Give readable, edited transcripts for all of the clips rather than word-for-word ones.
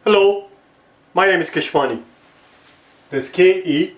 Hello, my name is Keshwani. That's Keshwani,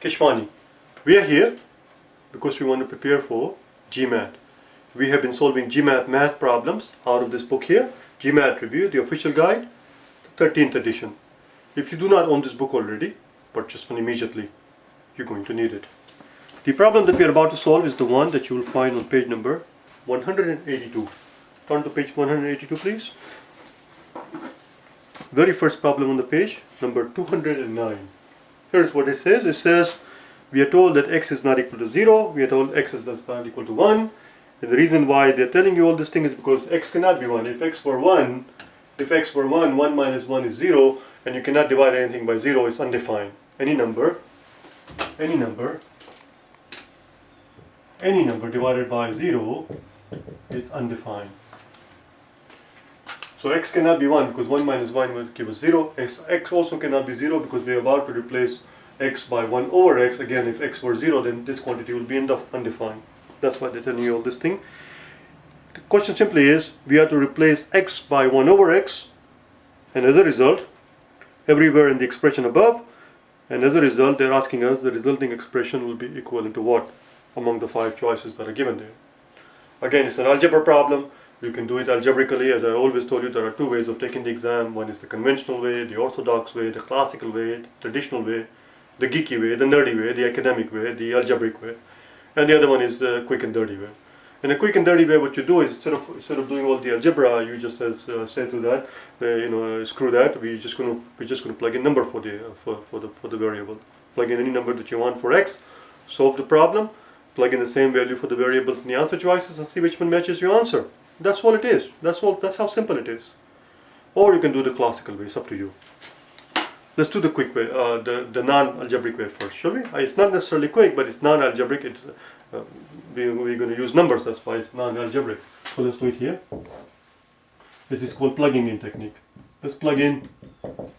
Keshwani. We are here because we want to prepare for GMAT. We have been solving GMAT math problems out of this book here, GMAT Review, the official guide, 13th edition. If you do not own this book already, purchase one immediately. You're going to need it. The problem that we are about to solve is the one that you will find on page number 182. Turn to page 182, please. Very first problem on the page, number 209. Here's what it says. It says, we are told that x is not equal to 0. We are told x is not equal to 1. And the reason why they're telling you all this thing is because x cannot be 1. If x were 1, 1 minus 1 is 0, and you cannot divide anything by 0, it's undefined. Any number divided by 0 is undefined. So x cannot be 1 because 1 minus 1 will give us 0. X also cannot be 0 because we are about to replace x by 1 over x. Again, if x were 0, then this quantity will be undefined. That's why they're telling you all this thing. The question simply is, we have to replace x by 1 over x, and as a result, everywhere in the expression above, and as a result, they're asking us the resulting expression will be equivalent to what among the 5 choices that are given there. Again, it's an algebra problem. You can do it algebraically. As I always told you, there are 2 ways of taking the exam. One is the conventional way, the orthodox way, the classical way, the traditional way, the geeky way, the nerdy way, the academic way, the algebraic way. And the other one is the quick and dirty way. In the quick and dirty way, what you do is instead of doing all the algebra, you just say to that, screw that. We're just gonna plug in number for the variable. Plug in any number that you want for x. Solve the problem. Plug in the same value for the variables in the answer choices and see which one matches your answer. That's all it is. That's all. That's how simple it is. Or you can do the classical way. It's up to you. Let's do the quick way, the non-algebraic way first, shall we? It's not necessarily quick, but it's non-algebraic. It's we're going to use numbers. That's why it's non-algebraic. So let's do it here. This is called plugging in technique. Let's plug in.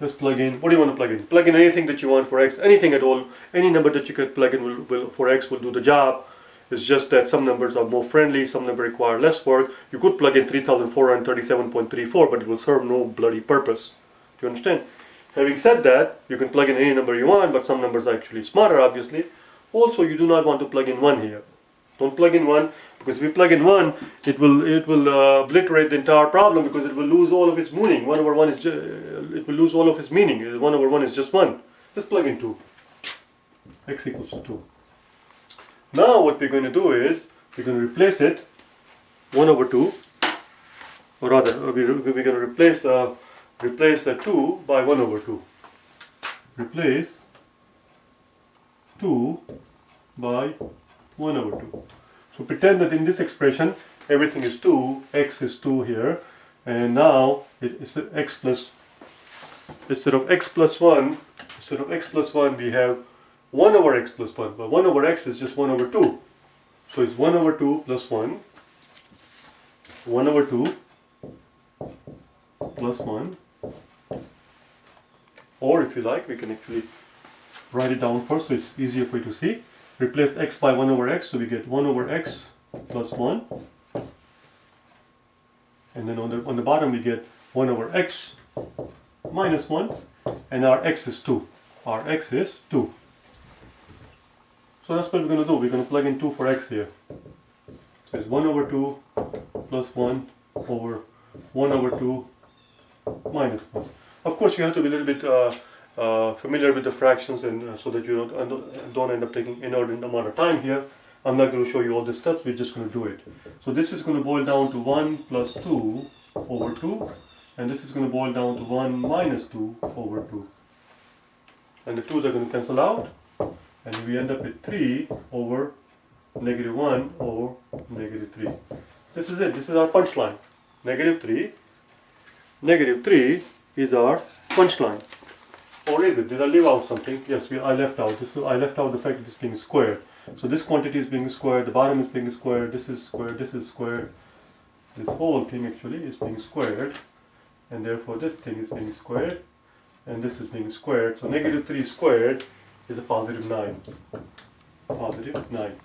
Let's plug in. What do you want to plug in? Plug in anything that you want for x. Anything at all. Any number that you could plug in for x will do the job. It's just that some numbers are more friendly, some numbers require less work. You could plug in 3437.34, but it will serve no bloody purpose. Do you understand? Having said that, you can plug in any number you want, but some numbers are actually smarter, obviously. Also, you do not want to plug in 1 here. Don't plug in 1, because if you plug in 1, it will obliterate the entire problem, because it will lose all of its meaning. 1 over 1 is it will lose all of its meaning. 1 over 1 is just 1. Let's plug in 2. X equals to 2. Now what we're going to do is, we're going to replace it 1 over 2, or rather, we're going to replace 2 by 1 over 2. Replace 2 by 1 over 2. So pretend that in this expression, everything is 2, x is 2 here, and now it is x plus, instead of x plus 1, we have 1 over x plus 1, but 1 over x is just 1 over 2. So it's 1 over 2 plus 1, 1 over 2 plus 1, or if you like, we can actually write it down first so it's easier for you to see. Replace x by 1 over x, so we get 1 over x plus 1, and then on the bottom we get 1 over x minus 1, and our x is 2. Our x is 2. So that's what we're going to do. We're going to plug in 2 for x here. So it's 1 over 2 plus 1 over 1 over 2 minus 1. Of course, you have to be a little bit familiar with the fractions, and so that you don't end up taking inordinate amount of time here. I'm not going to show you all the steps. We're just going to do it. So this is going to boil down to 1 plus 2 over 2, and this is going to boil down to 1 minus 2 over 2. And the 2's are going to cancel out, and we end up with 3 over negative 1 over negative 3. This is it. This is our punchline. Negative 3. Negative 3 is our punchline. Or is it? Did I leave out something? Yes, I left out. I left out the fact that it's being squared. So this quantity is being squared, the bottom is being squared, this is squared, this is squared. This whole thing actually is being squared, and therefore this thing is being squared, and this is being squared. So negative 3 squared is a positive 9. Positive 9.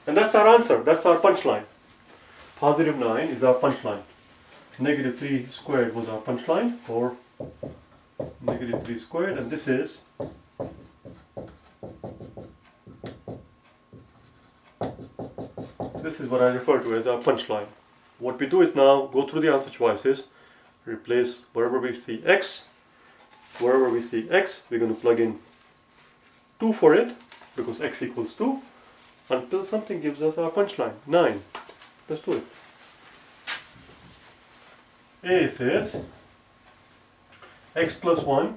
And that's our answer, that's our punchline. Positive 9 is our punchline. Negative 3 squared was our punchline, or negative 3 squared, and this is what I refer to as our punchline. What we do is now go through the answer choices, replace wherever we see x, we're going to plug in 2 for it, because x equals 2, until something gives us our punchline, 9. Let's do it. A says x plus 1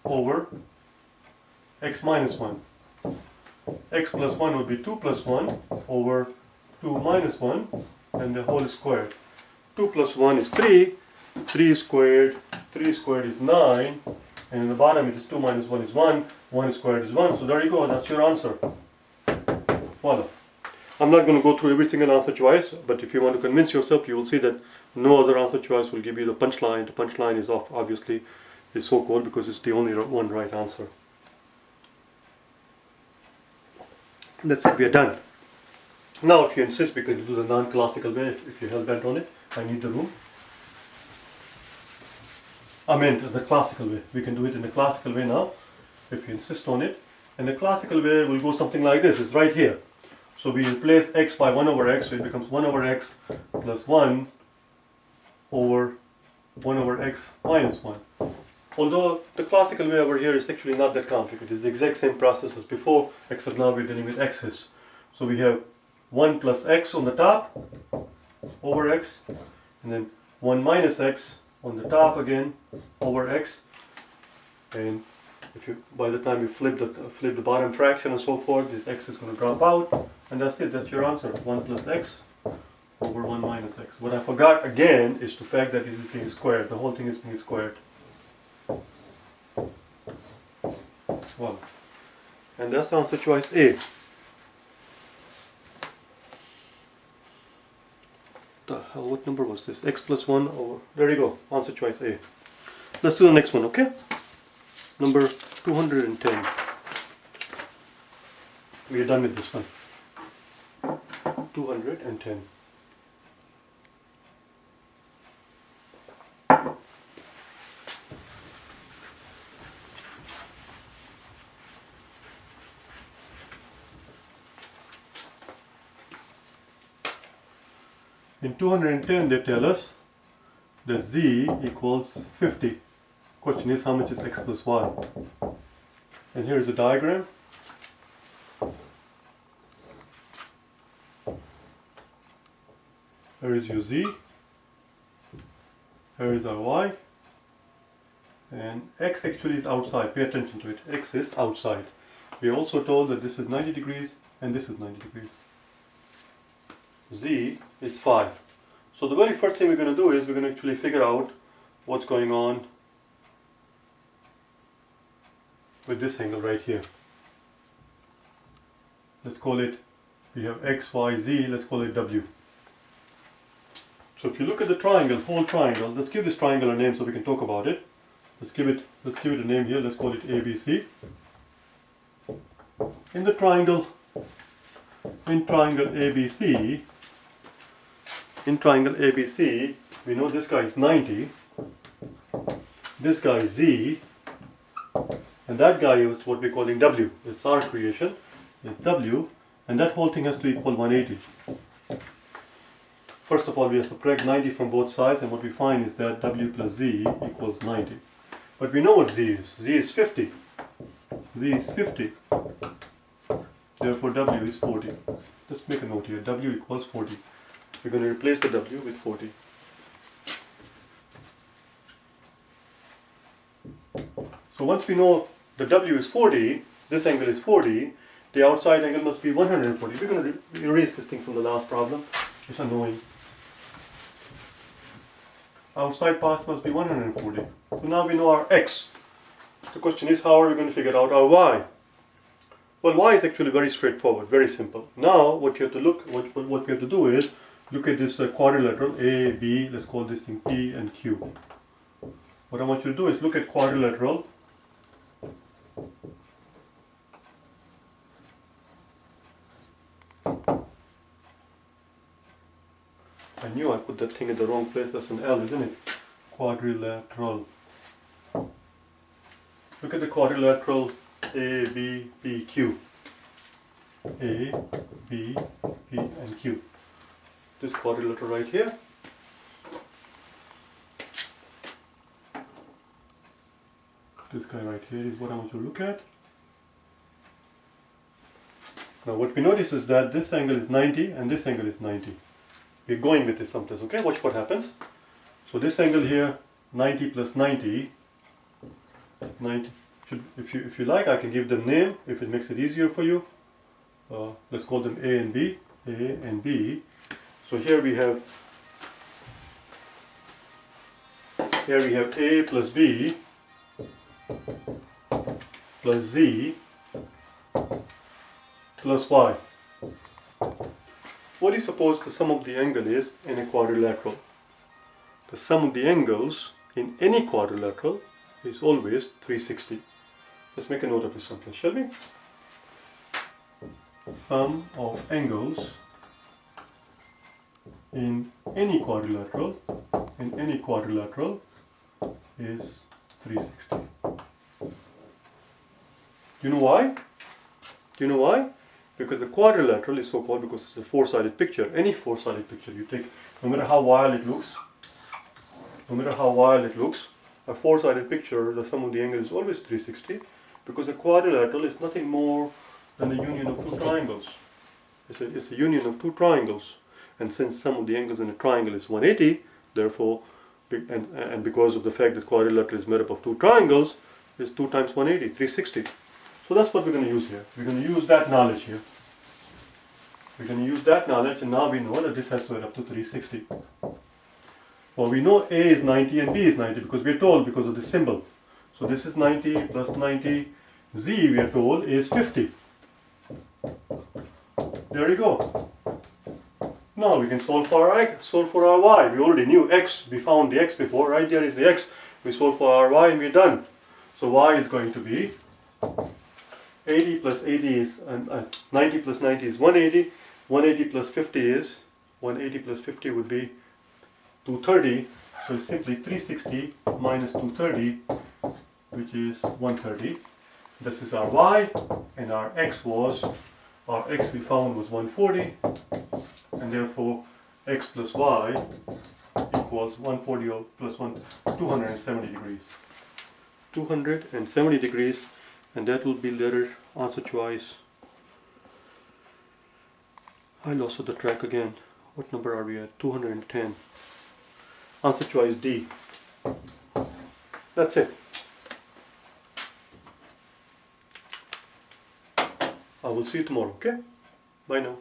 over x minus 1. X plus 1 would be 2 plus 1 over 2 minus 1, and the whole square. 2 plus 1 is 3, 3 squared is 9, and in the bottom it is 2 minus 1 is 1, 1 squared is 1. So there you go, that's your answer. Voila. I'm not going to go through every single answer choice, but if you want to convince yourself, you will see that no other answer choice will give you the punchline. The punchline is obviously so called because it's the only one right answer. That's it, we are done. Now if you insist, we can do the non-classical way if you're hell-bent on it. I need the room. I meant the classical way. We can do it in the classical way now, if you insist on it. And the classical way will go something like this. It's right here. So we replace x by 1 over x, so it becomes 1 over x plus 1 over x minus 1. Although the classical way over here is actually not that complicated. It's the exact same process as before, except now we're dealing with x's. So we have 1 plus x on the top over x, and then 1 minus x on the top again over x. And if you, by the time you flip the bottom fraction and so forth, this x is going to drop out, and that's it. That's your answer. 1 plus x over 1 minus x. What I forgot again is the fact that it is being squared. The whole thing is being squared. Well, and that's answer choice A. The hell, what number was this? X plus 1 over, there you go, answer choice A. Let's do the next one, okay? Number 210. We are done with this one. 210. In 210 they tell us that z equals 50. Question is, how much is x plus y? And here is a diagram. Here is your z, here is our y, and x actually is outside. Pay attention to it. X is outside. We are also told that this is 90 degrees and this is 90 degrees. Z is 5. So the very first thing we're going to do is we're going to actually figure out what's going on with this angle right here. Let's call it, we have x, y, z, let's call it w. So if you look at the triangle, whole triangle, let's give this triangle a name so we can talk about it. Let's give it a name here, let's call it ABC. In the triangle, in triangle ABC, we know this guy is 90, this guy is Z, and that guy is what we're calling W. It's our creation, it's W, and that whole thing has to equal 180. First of all, we have to subtract 90 from both sides, and what we find is that W plus Z equals 90. But we know what Z is. Z is 50. Z is 50. Therefore, W is 40. Let's make a note here. W equals 40. We're going to replace the W with 40. So once we know the W is 40, this angle is 40, the outside angle must be 140. We're going to erase this thing from the last problem. It's annoying. Outside path must be 140. So now we know our X. The question is, how are we going to figure out our Y? Well, Y is actually very straightforward, very simple. Now what you have to what we have to do is look at this quadrilateral A, B, let's call this thing P and Q. What I want you to do is look at quadrilateral I knew I put that thing in the wrong place. That's an L, isn't it? Quadrilateral. Look at the quadrilateral A, B, P, Q. A, B, P, and Q. This quadrilateral right here. This guy right here is what I want you to look at. Now what we notice is that this angle is 90 and this angle is 90. We're going with this someplace, okay? Watch what happens. So this angle here, 90 plus 90, 90. If you like, I can give them name if it makes it easier for you. Let's call them A and B. A and B. So here we have A plus B plus Z plus Y. What do you suppose the sum of the angle is in a quadrilateral? The sum of the angles in any quadrilateral is always 360. Let's make a note of this someplace, shall we? Sum of angles in any quadrilateral is 360. Do you know why? Because the quadrilateral is so called because it's a four-sided picture. Any four-sided picture you take, no matter how wild it looks, a four-sided picture, the sum of the angle is always 360 because a quadrilateral is nothing more than a union of two triangles. It's a union of two triangles, and since sum of the angles in a triangle is 180, therefore, and because of the fact that quadrilateral is made up of two triangles, it's 2 times 180, 360. So that's what we're going to use here. We're going to use that knowledge here. We're going to use that knowledge, and now we know that this has to add up to 360. Well, we know A is 90 and B is 90 because we're told because of the symbol. So this is 90 plus 90. Z, we are told, is 50. There you go. Now we can solve for our y. We already knew x. We found the x before. Right there is the x. We solve for our y and we're done. So y is going to be 80 plus 80 is 90 plus 90 is 180. 180 plus 50 is 180 plus 50 would be 230. So it's simply 360 minus 230, which is 130. This is our y, and our x we found was 140, and therefore x plus y equals 140 plus 270 degrees. 270 degrees, and that will be letter answer choice. I lost the track again. What number are we at? 210. Answer choice D. That's it. I will see you tomorrow, okay? Bye now.